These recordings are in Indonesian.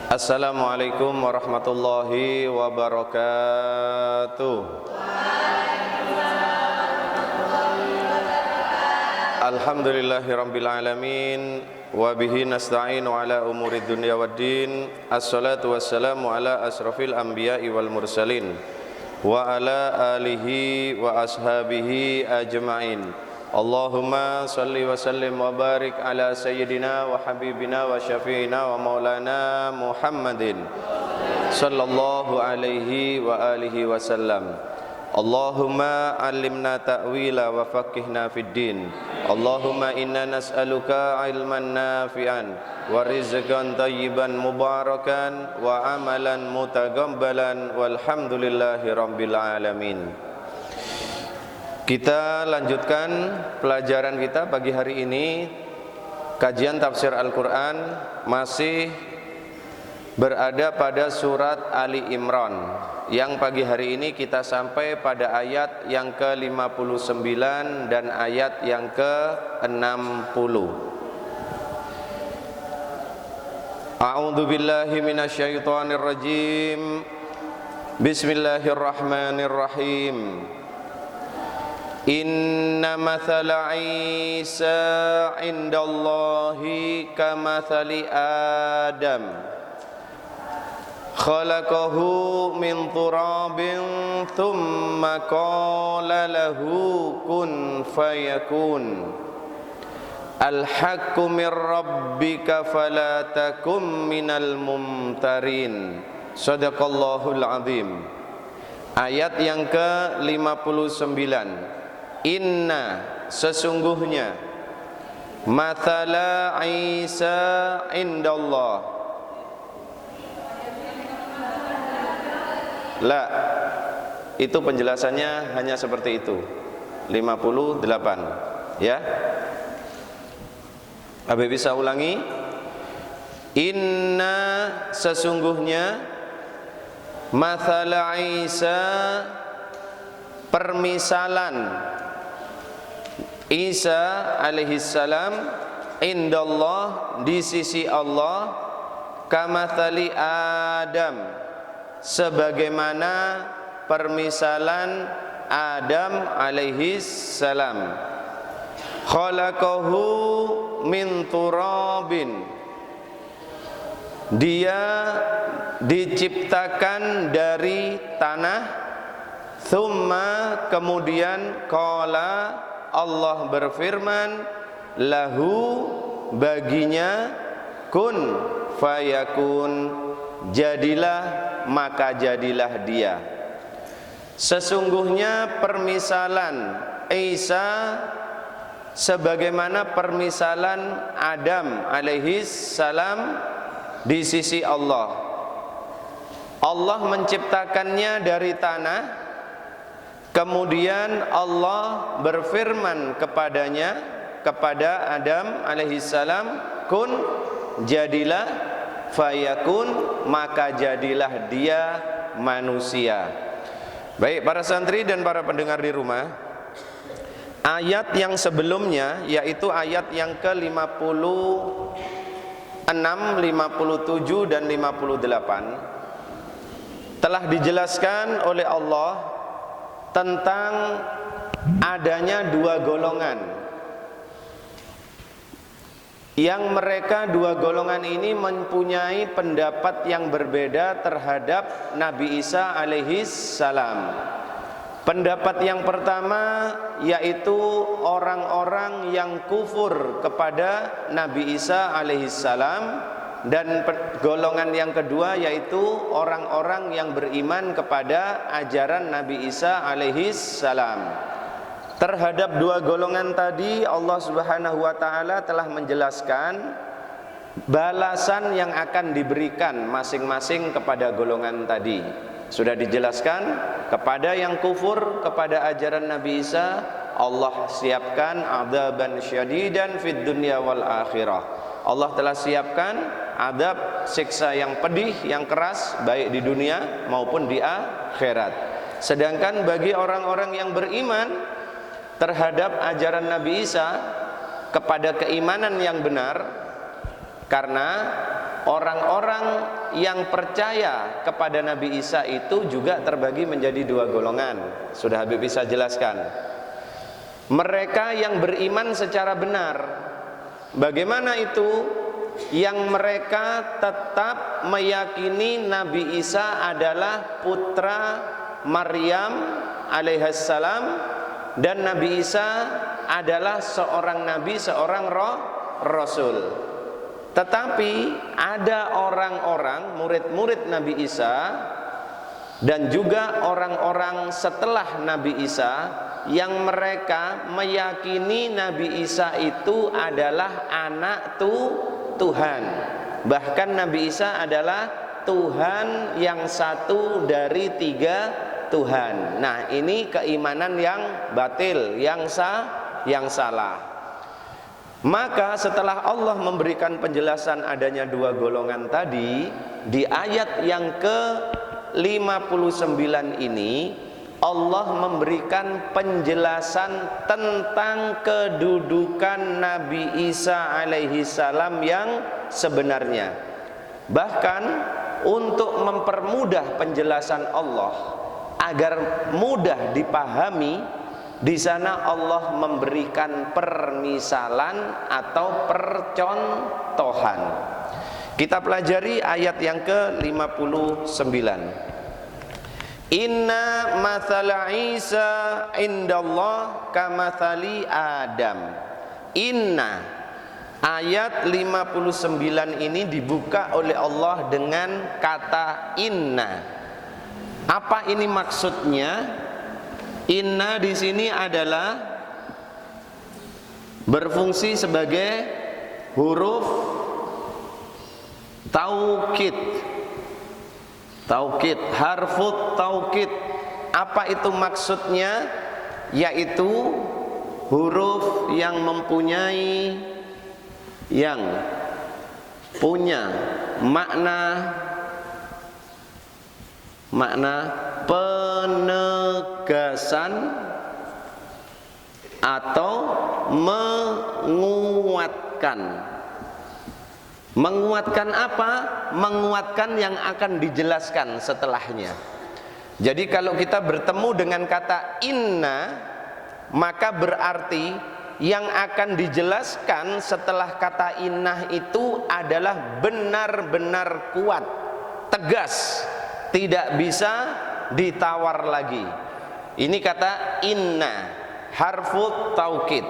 Assalamualaikum warahmatullahi wabarakatuh. Alhamdulillahirabbil alamin wa bihi nasta'inu ala umurid dunya waddin. Assalatu wassalamu ala asrafil anbiya'i wal mursalin wa ala alihi wa ashabihi ajma'in. Allahumma salli wa sallim wa barik ala sayyidina wa habibina wa syafi'ina wa maulana Muhammadin sallallahu alaihi wa alihi wa sallam. Allahumma allimna ta'wila wa faqihna fid din. Allahumma inna nas'aluka ilman nafi'an wa rizqan tayyiban mubarakan wa amalan mutaqabbalan walhamdulillahi rabbil alamin. Kita lanjutkan pelajaran kita pagi hari ini, kajian tafsir Al-Quran, masih berada pada surat Ali Imran, yang pagi hari ini kita sampai pada ayat yang ke-59 dan ayat yang ke-60. A'udzu billahi minasyaitonir rajim. Bismillahirrahmanirrahim. Inna mathala Isa indallahi kamathali Adam khalaqahu min turabin thumma qala lahu kun fayakun. Al-haqqu min rabbika fala takum minal mumtarin. Shadaqallahul azim. Ayat yang ke-59. Inna, sesungguhnya, mathala Isa indallah. La, itu penjelasannya hanya seperti itu. 58, ya. Abi bisa ulangi? Inna, sesungguhnya, mathala Isa, permisalan Isa alaihissalam indallah, di sisi Allah, kamathali Adam, sebagaimana permisalan Adam alaihissalam. Khalaqahu min turabin, dia diciptakan dari tanah. Thumma, kemudian, qala, Allah berfirman, lahu, baginya, kun fayakun, jadilah maka jadilah dia. Sesungguhnya permisalan Isa sebagaimana permisalan Adam alaihis salam di sisi Allah. Allah menciptakannya dari tanah. Kemudian Allah berfirman kepadanya, kepada Adam alaihissalam, kun, jadilah, fayakun, maka jadilah dia manusia. Baik para santri dan para pendengar di rumah, ayat yang sebelumnya, yaitu ayat yang ke-56, 57 dan 58, telah dijelaskan oleh Allah tentang adanya dua golongan, yang mereka dua golongan ini mempunyai pendapat yang berbeda terhadap Nabi Isa alaihis salam. Pendapat yang pertama yaitu orang-orang yang kufur kepada Nabi Isa alaihis salam, dan golongan yang kedua yaitu orang-orang yang beriman kepada ajaran Nabi Isa alaihis salam. Terhadap dua golongan tadi, Allah Subhanahu wa taala telah menjelaskan balasan yang akan diberikan masing-masing kepada golongan tadi. Sudah dijelaskan, kepada yang kufur kepada ajaran Nabi Isa, Allah siapkan adzaban syadidan fid dunya wal akhirah. Allah telah siapkan adab, siksa yang pedih, yang keras, baik di dunia maupun di akhirat. Sedangkan bagi orang-orang yang beriman terhadap ajaran Nabi Isa, kepada keimanan yang benar, karena orang-orang yang percaya kepada Nabi Isa itu juga terbagi menjadi dua golongan. Sudah Habib Isa jelaskan. Mereka yang beriman secara benar. Bagaimana itu? Yang mereka tetap meyakini Nabi Isa adalah putra Maryam alaihissalam, dan Nabi Isa adalah seorang nabi, seorang rasul. Tetapi ada orang-orang murid-murid Nabi Isa dan juga orang-orang setelah Nabi Isa yang mereka meyakini Nabi Isa itu adalah anak Tuhan. Bahkan Nabi Isa adalah Tuhan yang satu dari tiga Tuhan. Nah, ini keimanan yang batil, yang salah. Maka setelah Allah memberikan penjelasan adanya dua golongan tadi, di ayat yang ke-59 ini Allah memberikan penjelasan tentang kedudukan Nabi Isa alaihi salam yang sebenarnya. Bahkan untuk mempermudah penjelasan Allah agar mudah dipahami, di sana Allah memberikan permisalan atau percontohan. Kita pelajari ayat yang ke-59. Inna mathala Isa indallah kamathali Adam. Inna, ayat 59 ini dibuka oleh Allah dengan kata inna. Apa ini maksudnya? Inna di sini adalah berfungsi sebagai huruf taukid. Taukid, harfut taukid. Apa itu maksudnya? Yaitu huruf yang mempunyai, yang punya makna penegasan atau menguatkan. Menguatkan apa? Menguatkan yang akan dijelaskan setelahnya. Jadi kalau kita bertemu dengan kata inna, maka berarti yang akan dijelaskan setelah kata inna itu adalah benar-benar kuat, tegas, tidak bisa ditawar lagi. Ini kata inna, harfut taukid.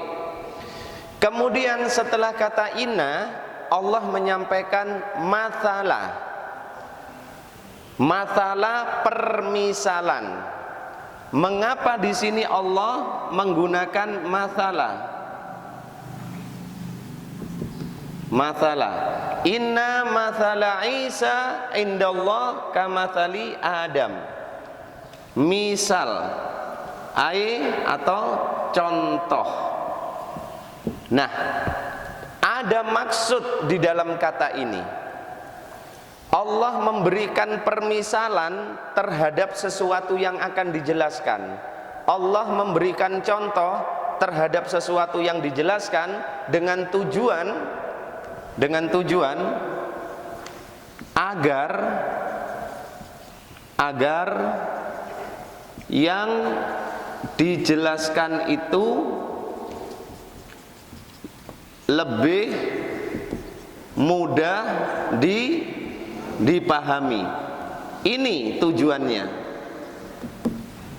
Kemudian setelah kata inna, Allah menyampaikan mathala permisalan. Mengapa di sini Allah menggunakan mathala? Inna mathala Isa indallah kamathali Adam. Misal, atau contoh. Nah, ada maksud di dalam kata ini. Allah memberikan permisalan terhadap sesuatu yang akan dijelaskan. Allah memberikan contoh terhadap sesuatu yang dijelaskan dengan tujuan agar yang dijelaskan itu lebih mudah dipahami. Ini tujuannya.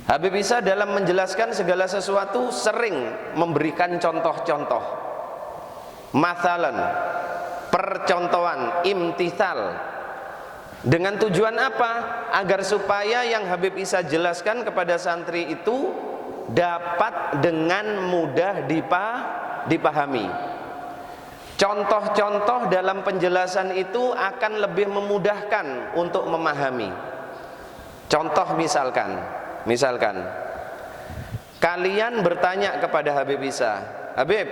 Habib Isa dalam menjelaskan segala sesuatu sering memberikan contoh-contoh. Mathalan, percontohan, imtithal. Dengan tujuan apa? Agar supaya yang Habib Isa jelaskan kepada santri itu dapat dengan mudah dipahami. Contoh-contoh dalam penjelasan itu akan lebih memudahkan untuk memahami. Contoh misalkan kalian bertanya kepada Habib Isa, Habib,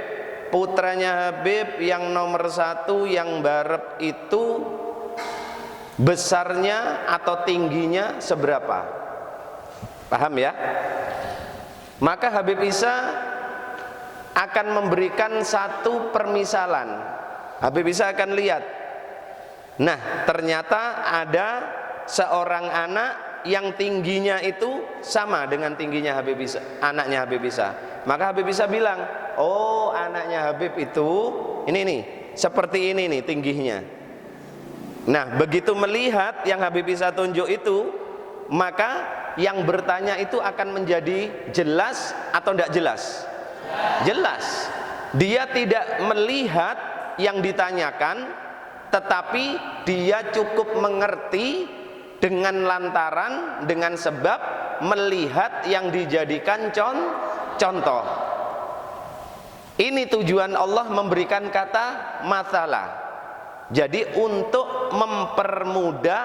putranya Habib yang nomor 1 yang barep itu besarnya atau tingginya seberapa? Paham ya? Maka Habib Isa akan memberikan satu permisalan. Habib Isa akan lihat Nah, ternyata ada seorang anak yang tingginya itu sama dengan tingginya Habib Isa, anaknya Habib Isa. Maka Habib Isa bilang, oh anaknya Habib itu ini nih, seperti ini nih tingginya. Nah, begitu melihat yang Habib Isa tunjuk itu, maka yang bertanya itu akan menjadi jelas atau tidak jelas? Jelas. Dia tidak melihat yang ditanyakan, tetapi dia cukup mengerti dengan lantaran, dengan sebab melihat yang dijadikan contoh. Ini tujuan Allah memberikan kata masalah. Jadi untuk mempermudah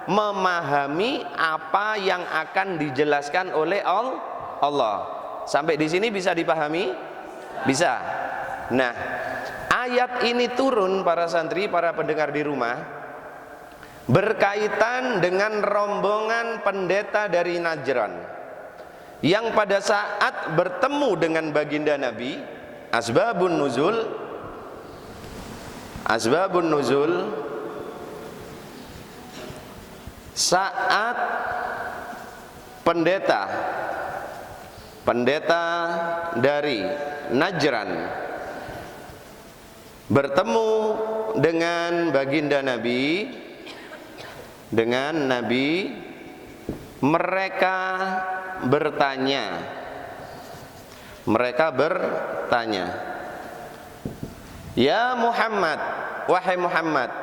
memahami apa yang akan dijelaskan oleh Allah. Sampai di sini bisa dipahami? Bisa. Nah, ayat ini turun para santri, para pendengar di rumah, berkaitan dengan rombongan pendeta dari Najran yang pada saat bertemu dengan baginda Nabi. Asbabun nuzul saat pendeta dari Najran bertemu dengan baginda Nabi, mereka bertanya, ya Muhammad, wahai Muhammad.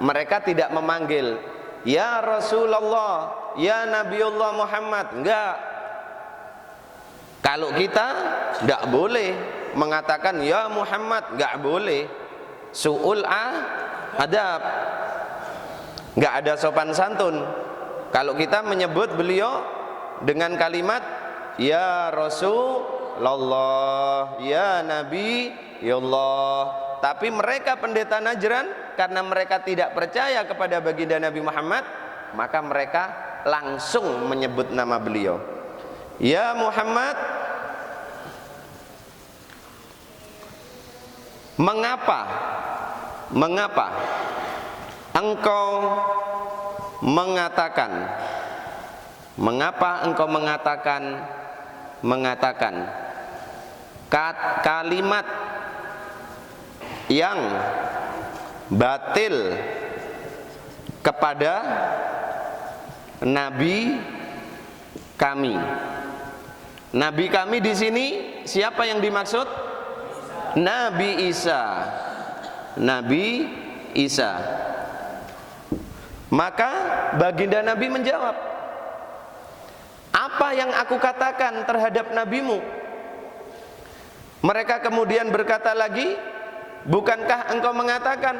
Mereka tidak memanggil ya Rasulullah, ya Nabiullah Muhammad, enggak. Kalau kita enggak boleh mengatakan ya Muhammad, enggak boleh. Su'ul adab, enggak ada sopan santun. Kalau kita menyebut beliau dengan kalimat ya Rasulullah, ya Nabi, ya Allah. Tapi mereka pendeta Najran, karena mereka tidak percaya kepada baginda Nabi Muhammad, maka mereka langsung menyebut nama beliau. Ya Muhammad, mengapa engkau mengatakan kalimat yang batil kepada Nabi kami? Nabi kami di sini siapa yang dimaksud? Nabi Isa. Maka baginda Nabi menjawab, apa yang aku katakan terhadap nabimu? Mereka kemudian berkata lagi, bukankah engkau mengatakan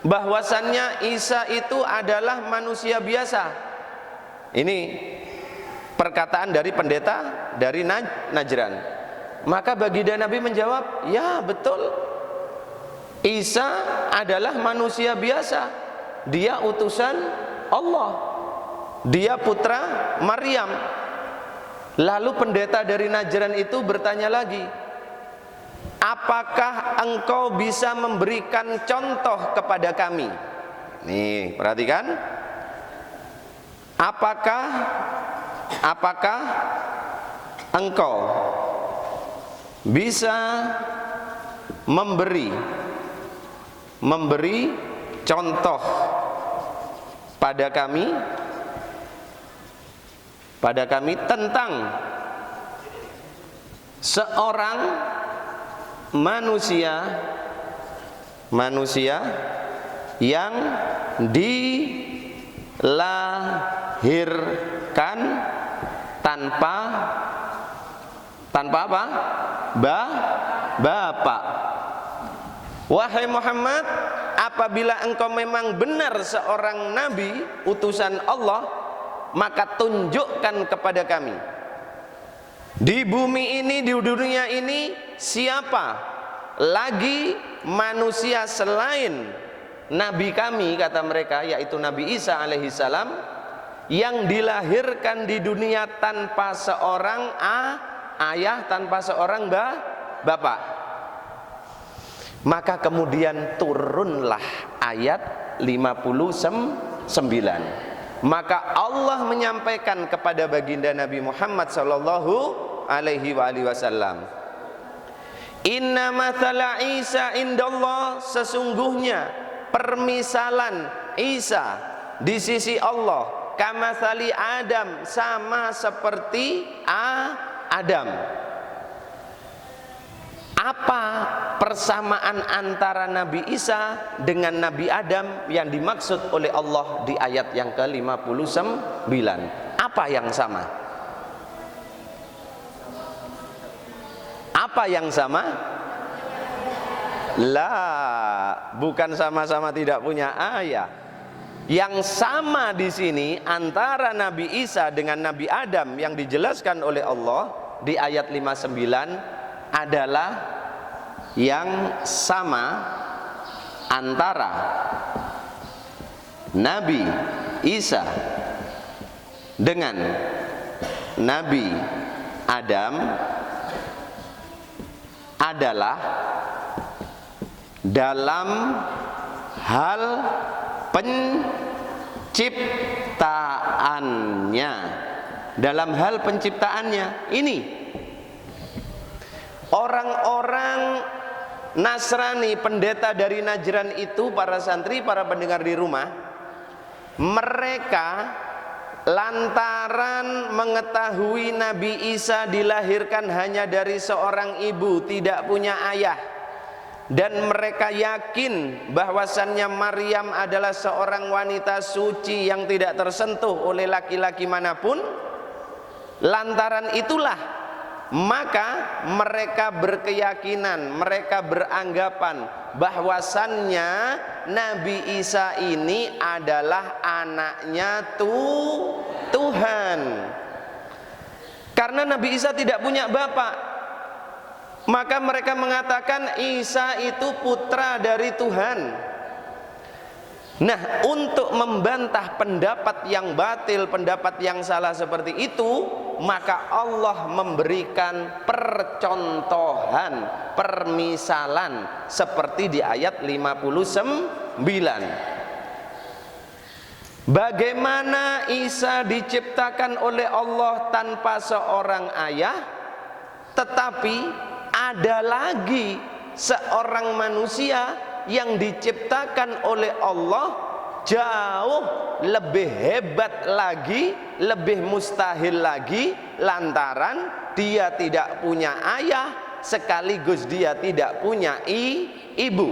bahwasannya Isa itu adalah manusia biasa? Ini perkataan dari pendeta dari Najran. Maka baginda Nabi menjawab, ya betul, Isa adalah manusia biasa. Dia utusan Allah, dia putra Maryam. Lalu pendeta dari Najran itu bertanya lagi, apakah engkau bisa memberikan contoh kepada kami? Nih, perhatikan. Apakah engkau bisa memberi contoh pada kami tentang seorang manusia yang dilahirkan tanpa apa? Bapak. Wahai Muhammad, apabila engkau memang benar seorang nabi utusan Allah, maka tunjukkan kepada kami di bumi ini, di dunia ini, siapa lagi manusia selain nabi kami, kata mereka, yaitu Nabi Isa alaihissalam, yang dilahirkan di dunia tanpa seorang ayah, tanpa seorang bapak. Maka kemudian turunlah ayat 59. Maka Allah menyampaikan kepada baginda Nabi Muhammad sallallahu alaihi wasallam, inna mathala Isa indallah, sesungguhnya permisalan Isa di sisi Allah, kamathali Adam, sama seperti Adam. Apa persamaan antara Nabi Isa dengan Nabi Adam yang dimaksud oleh Allah di ayat yang ke-59? Apa yang sama? Apa yang sama? Lah, bukan sama-sama tidak punya ayah. Yang sama di sini antara Nabi Isa dengan Nabi Adam yang dijelaskan oleh Allah di ayat 59 adalah yang sama antara Nabi Isa dengan Nabi Adam adalah dalam hal penciptaannya. Dalam hal penciptaannya ini, orang-orang Nasrani, pendeta dari Najran itu, para santri, para pendengar di rumah, mereka lantaran mengetahui Nabi Isa dilahirkan hanya dari seorang ibu, tidak punya ayah, dan mereka yakin bahwasannya Maryam adalah seorang wanita suci yang tidak tersentuh oleh laki-laki manapun. Lantaran itulah maka mereka berkeyakinan, mereka beranggapan bahwasannya Nabi Isa ini adalah anaknya Tuhan. Karena Nabi Isa tidak punya bapak, maka mereka mengatakan Isa itu putra dari Tuhan. Nah, untuk membantah pendapat yang batil, pendapat yang salah seperti itu, maka Allah memberikan percontohan, permisalan seperti di ayat 59. Bagaimana Isa diciptakan oleh Allah tanpa seorang ayah, tetapi ada lagi seorang manusia yang diciptakan oleh Allah jauh lebih hebat lagi, lebih mustahil lagi, lantaran dia tidak punya ayah sekaligus dia tidak punya ibu.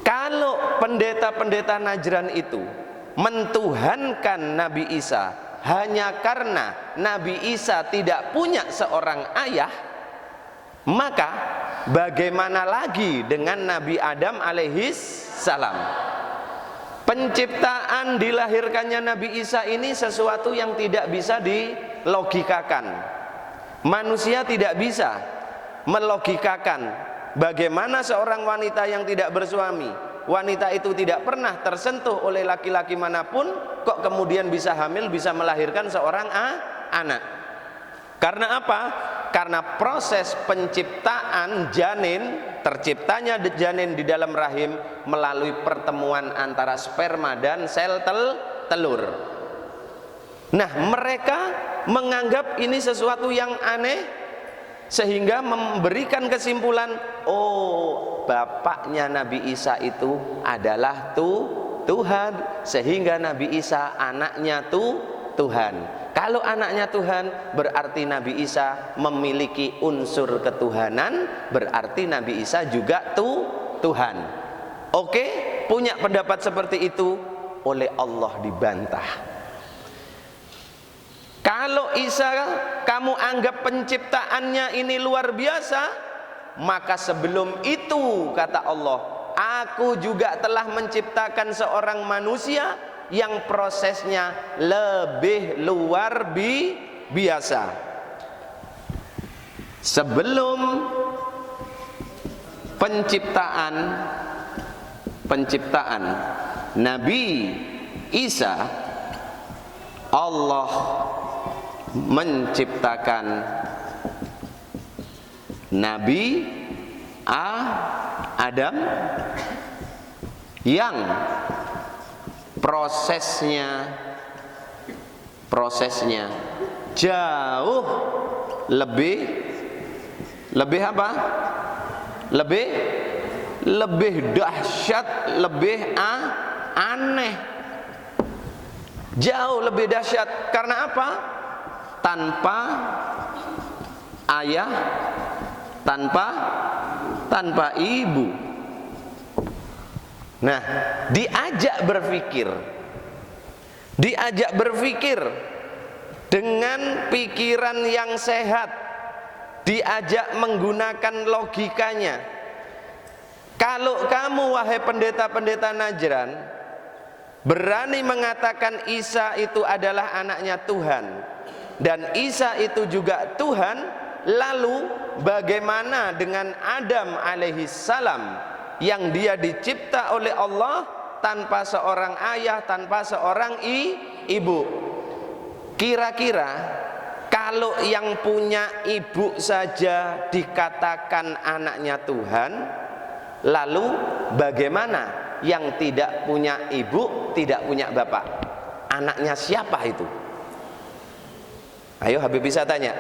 Kalau pendeta-pendeta Najran itu mentuhankan Nabi Isa hanya karena Nabi Isa tidak punya seorang ayah, maka bagaimana lagi dengan Nabi Adam alaihis salam? Penciptaan dilahirkannya Nabi Isa ini sesuatu yang tidak bisa dilogikakan. Manusia tidak bisa melogikakan bagaimana seorang wanita yang tidak bersuami, wanita itu tidak pernah tersentuh oleh laki-laki manapun, kok kemudian bisa hamil, bisa melahirkan seorang anak. Karena apa? Karena proses penciptaan janin, terciptanya janin di dalam rahim melalui pertemuan antara sperma dan sel telur. Nah, mereka menganggap ini sesuatu yang aneh sehingga memberikan kesimpulan, oh, bapaknya Nabi Isa itu adalah Tuhan, sehingga Nabi Isa anaknya Tuhan. Kalau anaknya Tuhan, berarti Nabi Isa memiliki unsur ketuhanan, berarti Nabi Isa juga Tuhan. Oke, punya pendapat seperti itu, oleh Allah dibantah. Kalau Isa kamu anggap penciptaannya ini luar biasa, maka sebelum itu kata Allah, aku juga telah menciptakan seorang manusia yang prosesnya lebih luar biasa. Sebelum penciptaan Nabi Isa, Allah menciptakan Nabi Adam yang prosesnya jauh lebih apa? Lebih dahsyat, lebih aneh. Jauh lebih dahsyat. Karena apa? Tanpa ayah, tanpa ibu. Nah, diajak berpikir dengan pikiran yang sehat, diajak menggunakan logikanya. Kalau kamu wahai pendeta-pendeta Najran berani mengatakan Isa itu adalah anaknya Tuhan dan Isa itu juga Tuhan, lalu bagaimana dengan Adam alaihissalam yang dia dicipta oleh Allah tanpa seorang ayah, tanpa seorang ibu? Kira-kira kalau yang punya ibu saja dikatakan anaknya Tuhan, lalu bagaimana yang tidak punya ibu, tidak punya bapak? Anaknya siapa itu? Ayo Habib bisa tanya.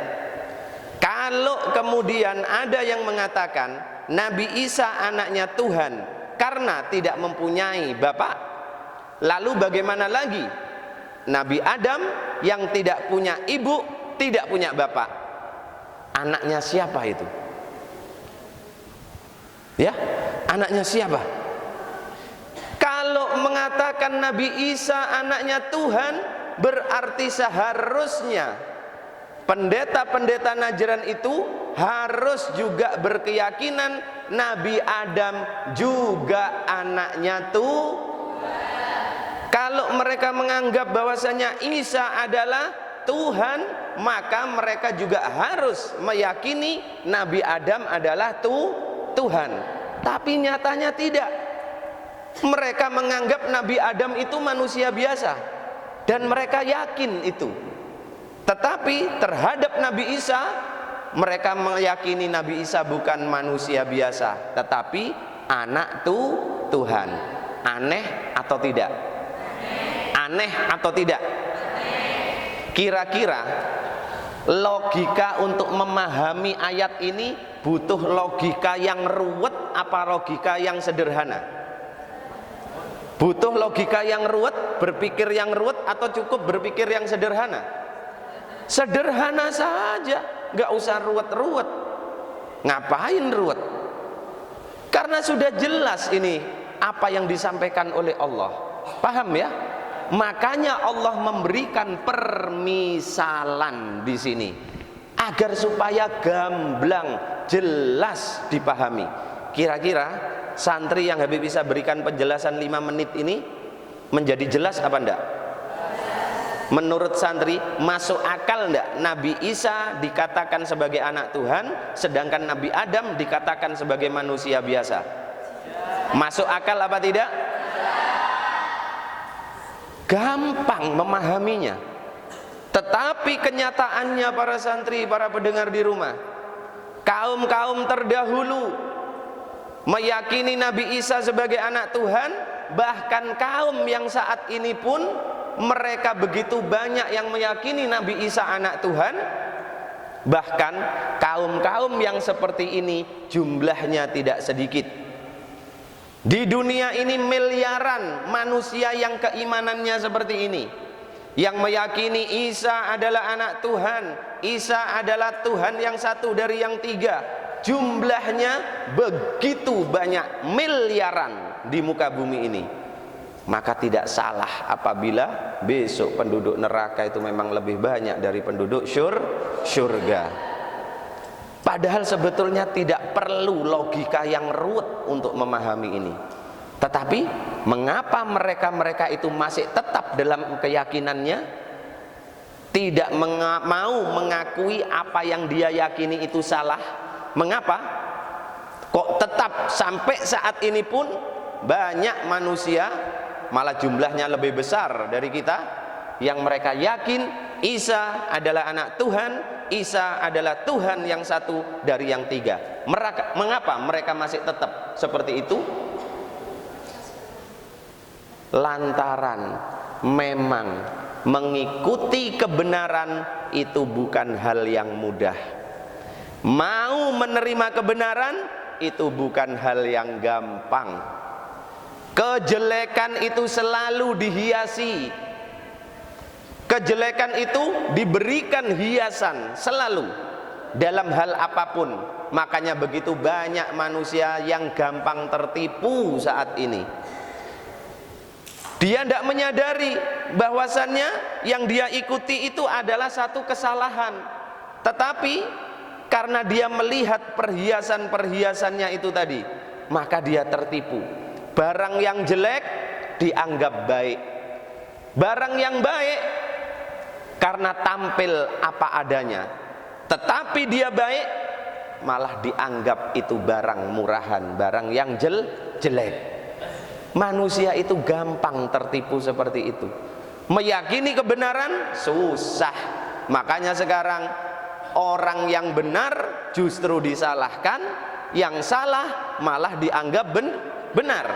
Kalau kemudian ada yang mengatakan Nabi Isa anaknya Tuhan karena tidak mempunyai bapak, lalu bagaimana lagi Nabi Adam yang tidak punya ibu, tidak punya bapak? Anaknya siapa itu? Ya, anaknya siapa? Kalau mengatakan Nabi Isa anaknya Tuhan, berarti seharusnya pendeta-pendeta Najran itu harus juga berkeyakinan Nabi Adam juga anaknya Kalau mereka menganggap bahwasanya Isa adalah Tuhan, maka mereka juga harus meyakini Nabi Adam adalah Tuhan. Tapi nyatanya tidak. Mereka menganggap Nabi Adam itu manusia biasa dan mereka yakin itu. Tetapi terhadap Nabi Isa, mereka meyakini Nabi Isa bukan manusia biasa, tetapi anak Tuhan. Aneh atau tidak? Aneh atau tidak? Kira-kira logika untuk memahami ayat ini butuh logika yang ruwet apa logika yang sederhana? Butuh logika yang ruwet, berpikir yang ruwet, atau cukup berpikir yang sederhana? Sederhana saja, nggak usah ruwet-ruwet. Ngapain ruwet? Karena sudah jelas ini apa yang disampaikan oleh Allah. Paham ya? Makanya Allah memberikan permisalan di sini agar supaya gamblang, jelas dipahami. Kira-kira santri yang Habib bisa berikan penjelasan 5 menit ini menjadi jelas apa enggak? Menurut santri masuk akal enggak Nabi Isa dikatakan sebagai anak Tuhan sedangkan Nabi Adam dikatakan sebagai manusia biasa? Masuk akal apa tidak? Gampang memahaminya. Tetapi kenyataannya para santri, para pendengar di rumah, kaum-kaum terdahulu meyakini Nabi Isa sebagai anak Tuhan. Bahkan kaum yang saat ini pun mereka begitu banyak yang meyakini Nabi Isa anak Tuhan. Bahkan kaum-kaum yang seperti ini jumlahnya tidak sedikit. Di dunia ini miliaran manusia yang keimanannya seperti ini, yang meyakini Isa adalah anak Tuhan, Isa adalah Tuhan yang satu dari yang tiga. Jumlahnya begitu banyak, miliaran di muka bumi ini. Maka tidak salah apabila besok penduduk neraka itu memang lebih banyak dari penduduk surga. Padahal sebetulnya tidak perlu logika yang ruwet untuk memahami ini. Tetapi mengapa mereka itu masih tetap dalam keyakinannya, tidak mau mengakui apa yang dia yakini itu salah? Mengapa? Kok tetap sampai saat ini pun banyak manusia, malah jumlahnya lebih besar dari kita, yang mereka yakin Isa adalah anak Tuhan, Isa adalah Tuhan yang satu dari yang tiga. Mengapa mereka masih tetap seperti itu? lantaran memang mengikuti kebenaran itu bukan hal yang mudah. Mau menerima kebenaran itu bukan hal yang gampang. Kejelekan itu selalu dihiasi. Kejelekan itu diberikan hiasan selalu dalam hal apapun. Makanya begitu banyak manusia yang gampang tertipu saat ini. Dia tidak menyadari bahwasannya yang dia ikuti itu adalah satu kesalahan. Tetapi karena dia melihat perhiasan-perhiasannya itu tadi, maka dia tertipu. Barang yang jelek dianggap baik. Barang yang baik karena tampil apa adanya. Tetapi dia baik, malah dianggap itu barang murahan, barang yang jelek. Manusia itu gampang tertipu seperti itu. Meyakini kebenaran susah. Makanya sekarang orang yang benar justru disalahkan, yang salah malah dianggap benar.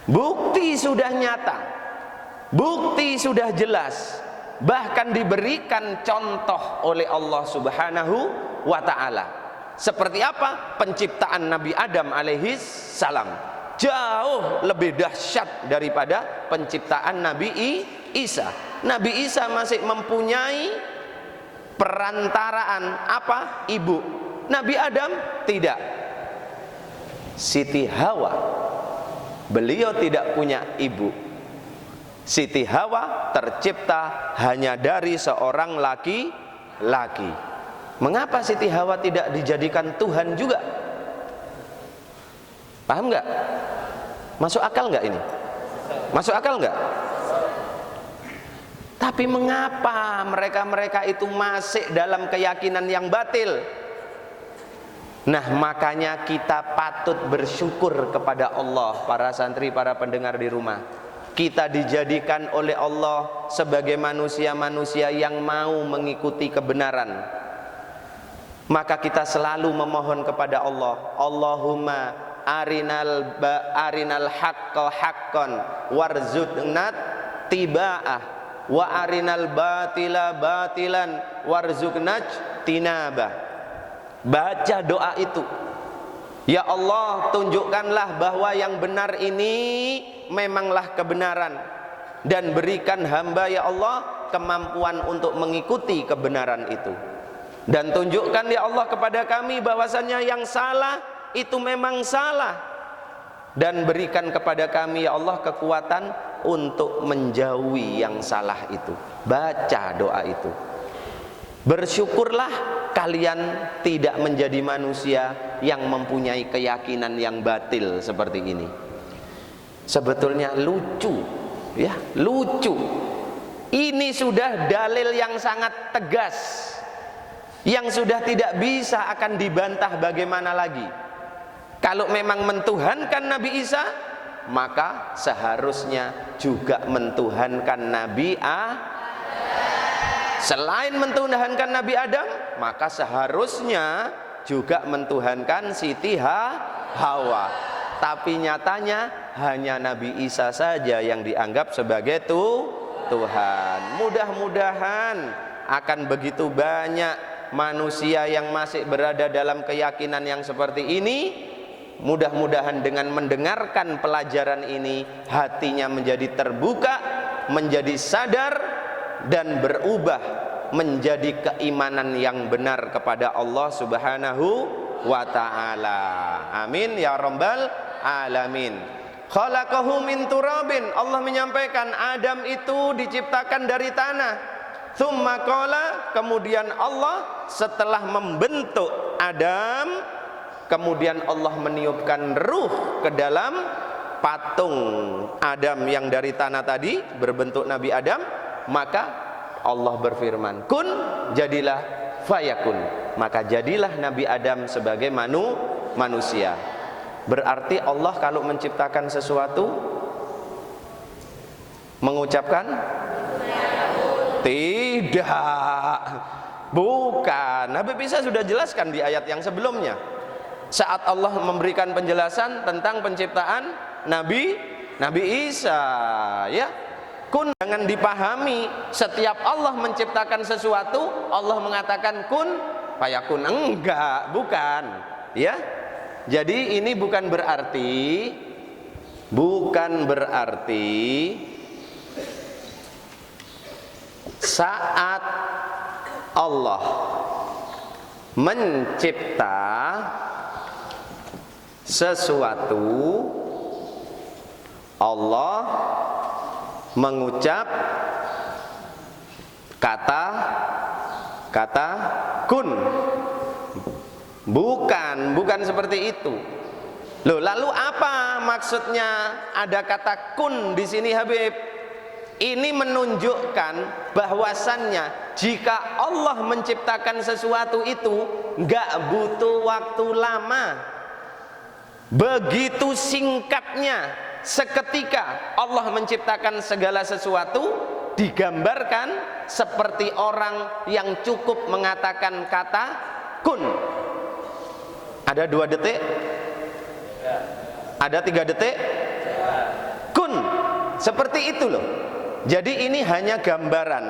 Bukti sudah nyata, bukti sudah jelas, bahkan diberikan contoh oleh Allah Subhanahu wa ta'ala. Seperti apa? Penciptaan Nabi Adam alaihi salam jauh lebih dahsyat daripada penciptaan Nabi Isa. Nabi Isa masih mempunyai perantaraan apa? Ibu. Nabi Adam tidak. Siti Hawa, beliau tidak punya ibu. Siti Hawa tercipta hanya dari seorang laki-laki. Mengapa Siti Hawa tidak dijadikan Tuhan juga? Paham nggak? Masuk akal nggak ini? Masuk akal nggak? Tapi mengapa mereka itu masih dalam keyakinan yang batil? Nah, makanya kita patut bersyukur kepada Allah, para santri, para pendengar di rumah. Kita dijadikan oleh Allah sebagai manusia-manusia yang mau mengikuti kebenaran. Maka kita selalu memohon kepada Allah, Allahumma arinal haqqa haqqan warzuqna tiba'ah wa arinal batila batilan warzuqna tinabah. Baca doa itu. Ya Allah, tunjukkanlah bahwa yang benar ini memanglah kebenaran, dan berikan hamba ya Allah kemampuan untuk mengikuti kebenaran itu. Dan tunjukkan ya Allah kepada kami bahwasannya yang salah itu memang salah, dan berikan kepada kami ya Allah kekuatan untuk menjauhi yang salah itu. Baca doa itu. Bersyukurlah kalian tidak menjadi manusia yang mempunyai keyakinan yang batil seperti ini. Sebetulnya lucu, ya, lucu. Ini sudah dalil yang sangat tegas, yang sudah tidak bisa akan dibantah bagaimana lagi. Kalau memang mentuhankan Nabi Isa, maka seharusnya juga mentuhankan Nabi Selain mentuhankan Nabi Adam, maka seharusnya juga mentuhankan Siti Hawa. Tapi nyatanya hanya Nabi Isa saja yang dianggap sebagai Tuhan. Mudah-mudahan akan begitu banyak manusia yang masih berada dalam keyakinan yang seperti ini. Mudah-mudahan dengan mendengarkan pelajaran ini, hatinya menjadi terbuka, menjadi sadar, dan berubah menjadi keimanan yang benar kepada Allah Subhanahu wa ta'ala. Amin ya rabbal alamin. Khalaqahu min turabin. Allah menyampaikan Adam itu diciptakan dari tanah. Tsumma qala, kemudian Allah setelah membentuk Adam, kemudian Allah meniupkan ruh ke dalam patung Adam yang dari tanah tadi berbentuk Nabi Adam. Maka Allah berfirman, kun, jadilah, fayakun. Maka jadilah Nabi Adam sebagai manusia. Berarti Allah kalau menciptakan sesuatu mengucapkan tidak, bukan. Nabi Isa sudah jelaskan di ayat yang sebelumnya, saat Allah memberikan penjelasan tentang penciptaan Nabi Nabi Isa, ya. Kun jangan dipahami setiap Allah menciptakan sesuatu Allah mengatakan kun fayakun, enggak, bukan, ya. Jadi ini bukan berarti saat Allah mencipta sesuatu Allah mengucap kata kun. Bukan seperti itu. Loh, lalu apa maksudnya ada kata kun di sini, Habib? Ini menunjukkan bahwasannya jika Allah menciptakan sesuatu itu nggak butuh waktu lama. Begitu singkatnya, seketika Allah menciptakan segala sesuatu, digambarkan seperti orang yang cukup mengatakan kata kun. Ada 2 detik? Ada 3 detik? Kun. Seperti itu loh. Jadi ini hanya gambaran.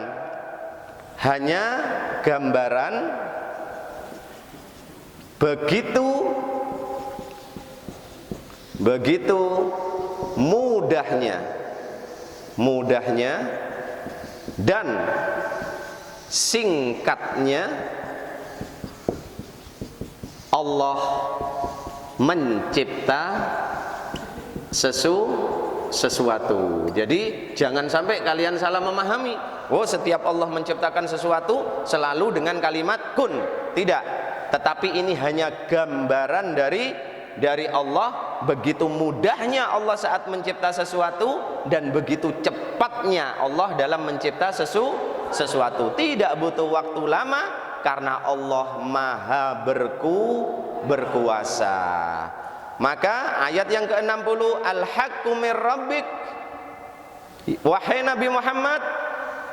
Begitu mudahnya dan singkatnya Allah mencipta sesuatu. Jadi jangan sampai kalian salah memahami. Oh, setiap Allah menciptakan sesuatu selalu dengan kalimat kun. Tidak. Tetapi ini hanya gambaran dari Allah, begitu mudahnya Allah saat mencipta sesuatu dan begitu cepatnya Allah dalam mencipta sesuatu. Tidak butuh waktu lama karena Allah Maha berkuasa. Maka ayat yang ke-60, al-haqqu mir rabbik, wahai Nabi Muhammad,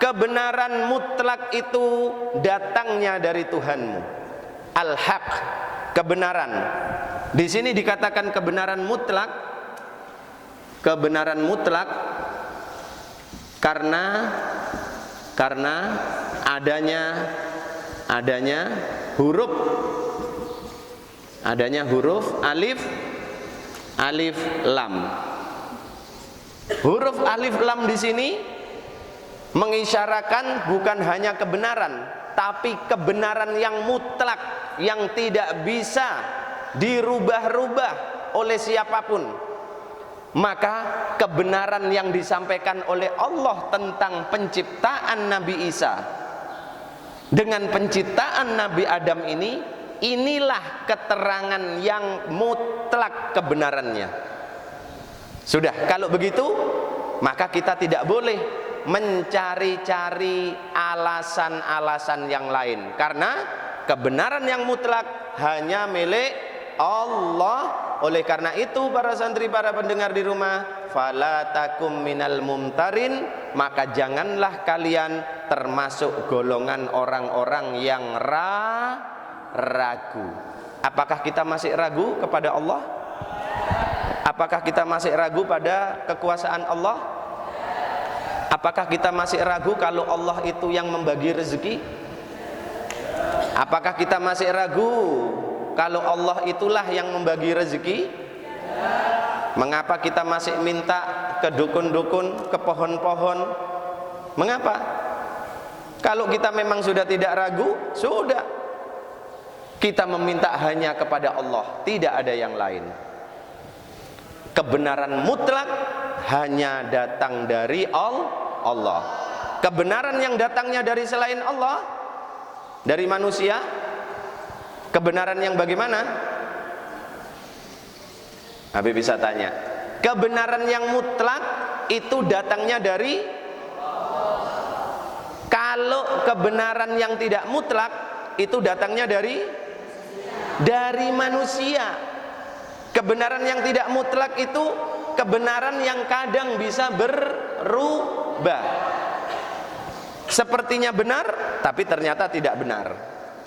kebenaran mutlak itu datangnya dari Tuhanmu. Al-haq, kebenaran. Di sini dikatakan kebenaran mutlak karena adanya huruf alif lam. Huruf alif lam di sini mengisyaratkan bukan hanya kebenaran, tapi kebenaran yang mutlak yang tidak bisa dirubah-rubah oleh siapapun. Maka kebenaran yang disampaikan oleh Allah tentang penciptaan Nabi Isa dengan penciptaan Nabi Adam ini, inilah keterangan yang mutlak kebenarannya. Sudah, kalau begitu maka kita tidak boleh mencari-cari alasan-alasan yang lain, karena kebenaran yang mutlak hanya milik Allah. Oleh karena itu para santri, para pendengar di rumah, fala takum minal mumtarin, maka janganlah kalian termasuk golongan orang-orang yang ragu. Apakah kita masih ragu kepada Allah? Apakah kita masih ragu pada kekuasaan Allah? Apakah kita masih ragu kalau Allah itu yang membagi rezeki? Apakah kita masih ragu kalau Allah itulah yang membagi rezeki? Mengapa kita masih minta ke dukun-dukun, ke pohon-pohon? Mengapa? Kalau kita memang sudah tidak ragu, sudah. Kita meminta hanya kepada Allah, tidak ada yang lain. Kebenaran mutlak hanya datang dari Allah. Kebenaran yang datangnya dari selain Allah, dari manusia, kebenaran yang bagaimana? Habib bisa tanya. Kebenaran yang mutlak itu datangnya dari Allah. Kalau kebenaran yang tidak mutlak itu datangnya dari manusia. Kebenaran yang tidak mutlak itu kebenaran yang kadang bisa berubah. Sepertinya benar, tapi ternyata tidak benar.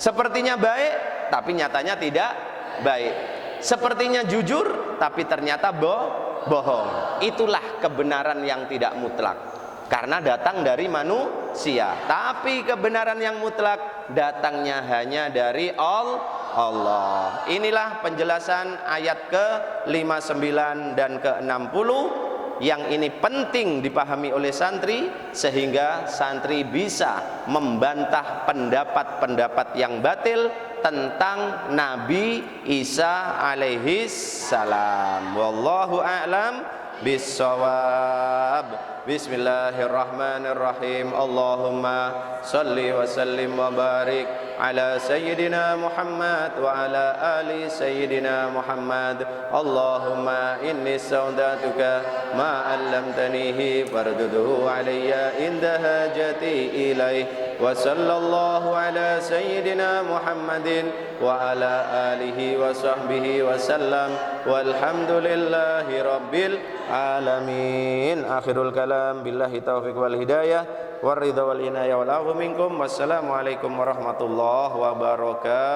Sepertinya baik, tapi nyatanya tidak baik. Sepertinya jujur, tapi ternyata bohong. Itulah kebenaran yang tidak mutlak, karena datang dari manusia. Tapi kebenaran yang mutlak datangnya hanya dari Allah. Inilah penjelasan ayat ke-59 dan ke-60 yang ini penting dipahami oleh santri, sehingga santri bisa membantah pendapat-pendapat yang batil tentang Nabi Isa alaihis salam. Wallahu a'lam bissawab. Bismillahirrahmanirrahim. Allahumma salli wa sallim wa barik ala sayyidina Muhammad wa ala ali sayyidina Muhammad. Allahumma inni saudatuka ma 'allamtanihi farduduhu alayya inda hajati ilaih. Wa sallallahu ala sayyidina Muhammadin wa ala alihi wa sahbihi wa sallam. Walhamdulillahi rabbil alamin. Akhirul kalam, billahi taufiq wal hidayah war ridha wal inayah wal afu minkum. Wassalamualaikum warahmatullahi wabarakatuh.